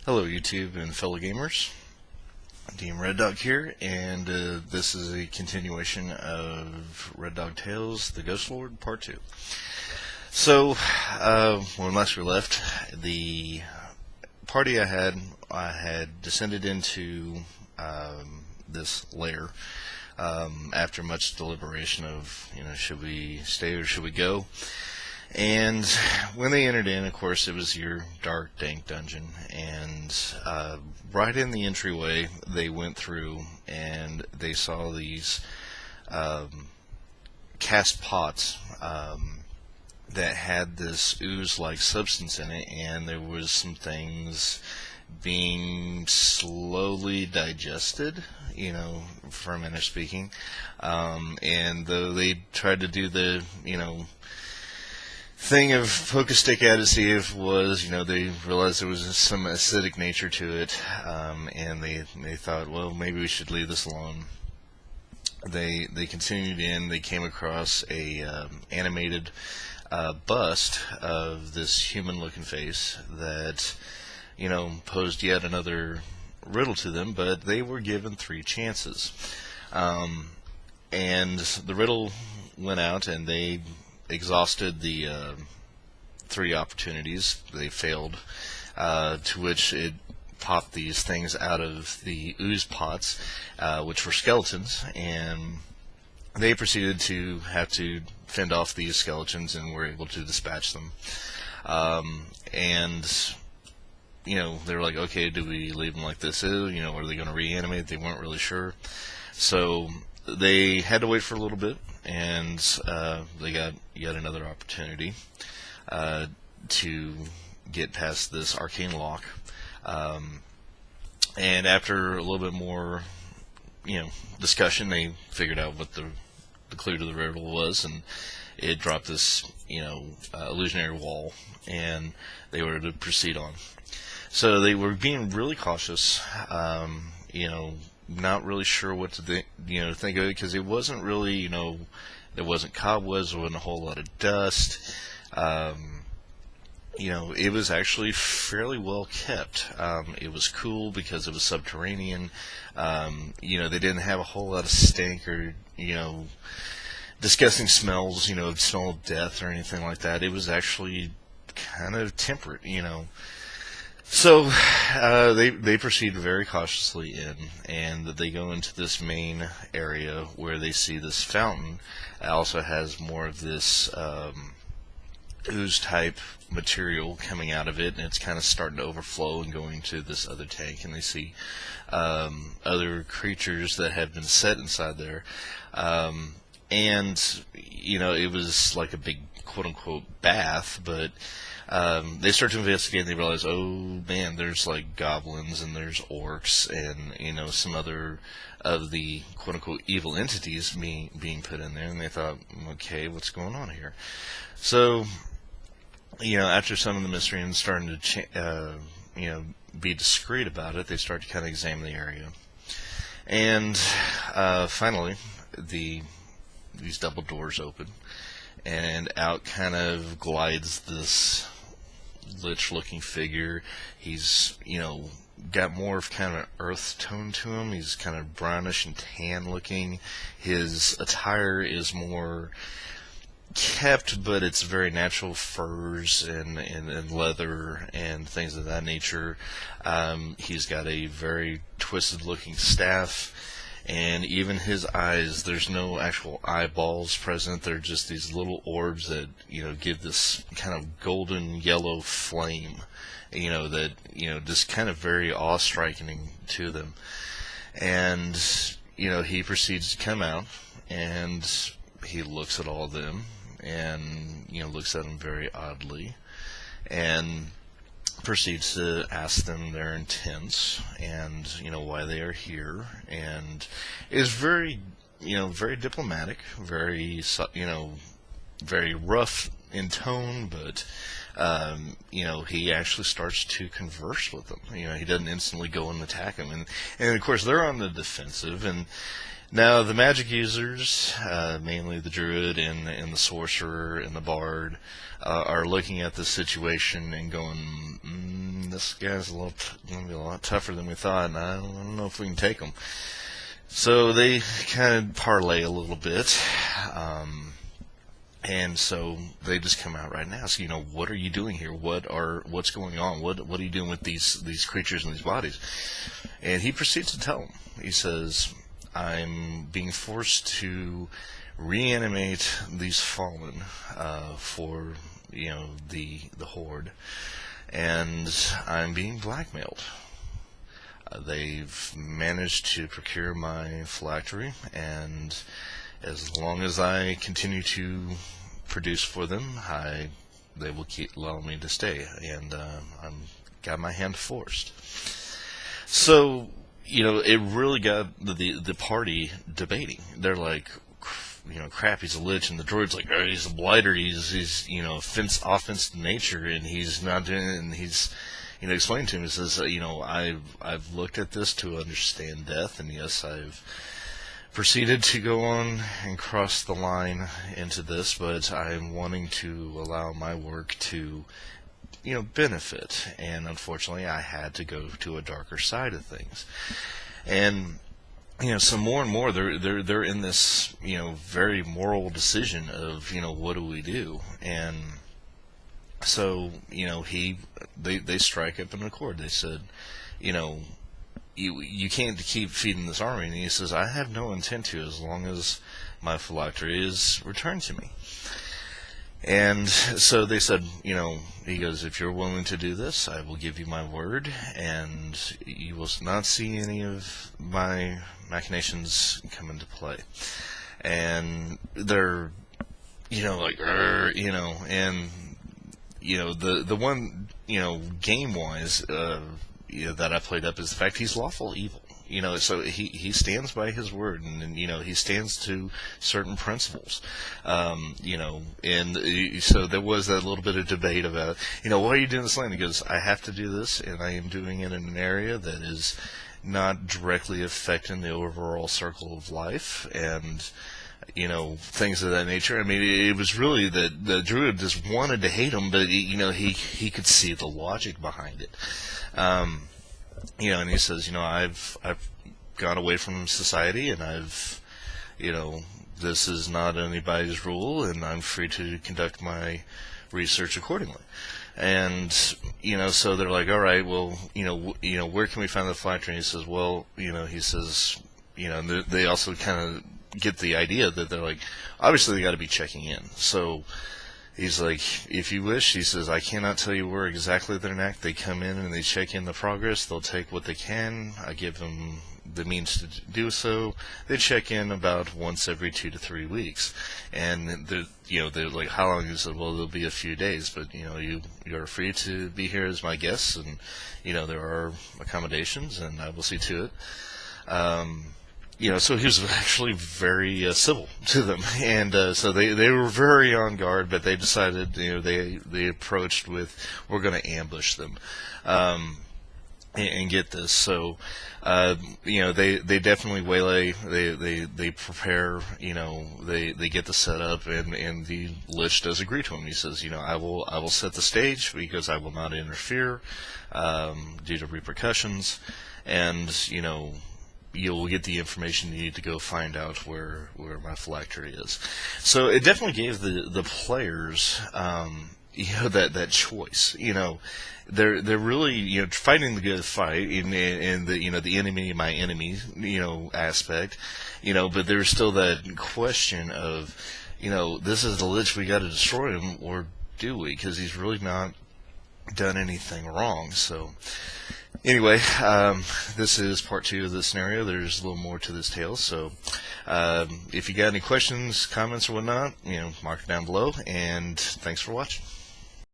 Hello YouTube and fellow gamers, DM Red Dog here, and this is a continuation of Red Dog Tales, The Ghost Lord, Part 2. So, when last we left, the party I had descended into this lair after much deliberation of, should we stay or should we go? And when they entered in, of course, it was your dark, dank dungeon, and right in the entryway, they went through, and they saw these cast pots that had this ooze-like substance in it, and there was some things being slowly digested, for a manner of speaking, and though they tried to do the, thing of poke a stick at it, see if it was, they realized there was some acidic nature to it, and they thought, well, maybe we should leave this alone. They continued in. They came across a animated bust of this human-looking face that, posed yet another riddle to them, but they were given 3 chances. And the riddle went out, and they exhausted the 3 opportunities. They failed, to which it popped these things out of the ooze pots, which were skeletons, and they proceeded to have to fend off these skeletons and were able to dispatch them. And they were like, okay, do we leave them like this? Are they going to reanimate? They weren't really sure. So they had to wait for a little bit, and they got yet another opportunity to get past this arcane lock. And after a little bit more, discussion, they figured out what the clue to the riddle was, and it dropped this, illusionary wall, and they were to proceed on. So they were being really cautious, not really sure what to think of it, because it wasn't really, there wasn't cobwebs, there wasn't a whole lot of dust. It was actually fairly well kept. It was cool because it was subterranean. They didn't have a whole lot of stink or, disgusting smells, smell of death or anything like that. It was actually kind of temperate, So they proceed very cautiously in, and they go into this main area where they see this fountain. It also has more of this ooze-type material coming out of it, and it's kind of starting to overflow and going to this other tank, and they see other creatures that have been set inside there. And, it was like a big quote-unquote bath, but they start to investigate, and they realize, oh man, there's like goblins and there's orcs and some other of the quote-unquote evil entities being put in there, and they thought, okay, what's going on here? So, after some of the mystery and starting to be discreet about it, they start to kind of examine the area, and finally these double doors open, and out kind of glides this lich-looking figure. He's, got more of kind of an earth tone to him. He's kind of brownish and tan looking. His attire is more kept, but it's very natural furs and leather and things of that nature. He's got a very twisted looking staff, and even his eyes, there's no actual eyeballs present. They're just these little orbs that, give this kind of golden yellow flame, that, just kind of very awe-striking to them. And, he proceeds to come out, and he looks at all of them, and, looks at them very oddly, and proceeds to ask them their intents and, why they are here, and is very, very diplomatic, very, very rough in tone, but, he actually starts to converse with them. He doesn't instantly go and attack them, and of course they're on the defensive, and Now, the magic users, mainly the druid and the sorcerer and the bard, are looking at this situation and going, this guy's going to be a lot tougher than we thought, and I don't know if we can take him. So they kind of parlay a little bit, and so they just come out right now. So, what are you doing here? What's going on? What are you doing with these creatures and these bodies? And he proceeds to tell them. He says, I'm being forced to reanimate these fallen for the horde, and I'm being blackmailed. They've managed to procure my phylactery, and as long as I continue to produce for them, they will keep allowing me to stay, and I'm got my hand forced. So, it really got the party debating. They're like, crap, he's a lich, and the droid's like, oh, he's a blighter, he's offensive nature, and he's not doing it, and he's, explaining to him, he says, I've looked at this to understand death, and yes, I've proceeded to go on and cross the line into this, but I'm wanting to allow my work to, benefit, and unfortunately I had to go to a darker side of things. And so more and more they're in this very moral decision of what do we do. And so they strike up an accord. They said, you can't keep feeding this army. And he says, I have no intent to, as long as my phylactery is returned to me. And so they said, he goes, if you're willing to do this, I will give you my word, and you will not see any of my machinations come into play. And they're, like, and, the one, game-wise, that I played up is the fact he's lawful evil. So he stands by his word, and he stands to certain principles. And so there was that little bit of debate about, why are you doing this land? He goes, I have to do this, and I am doing it in an area that is not directly affecting the overall circle of life, and things of that nature. I mean, it was really that the druid just wanted to hate him, but he could see the logic behind it. And he says, I've gone away from society, and this is not anybody's rule, and I'm free to conduct my research accordingly. And, so they're like, all right, well, where can we find the phylactery? And he says, well, they also kind of get the idea that they're like, obviously they got to be checking in. So he's like, if you wish, he says, I cannot tell you where exactly they're at. They come in and they check in the progress. They'll take what they can. I give them the means to do so. They check in about once every 2 to 3 weeks. And they're like, how long? He said, well, it'll be a few days, but you're free to be here as my guests, and there are accommodations, and I will see to it. So he was actually very civil to them, and so they were very on guard, but they decided, they approached with, we're going to ambush them, and get this. So, they definitely waylay, they prepare, they get the setup, and the Lich does agree to him. He says, I will set the stage, because I will not interfere, due to repercussions, and, you'll get the information you need to go find out where my phylactery is. So it definitely gave the players, that choice. They're really, fighting the good fight in the, the enemy, my enemy, aspect, but there's still that question of, this is the Lich, we got to destroy him, or do we? Because he's really not done anything wrong. So anyway, this is part 2 of the scenario. There's a little more to this tale. So if you got any questions, comments, or whatnot, mark it down below. And thanks for watching.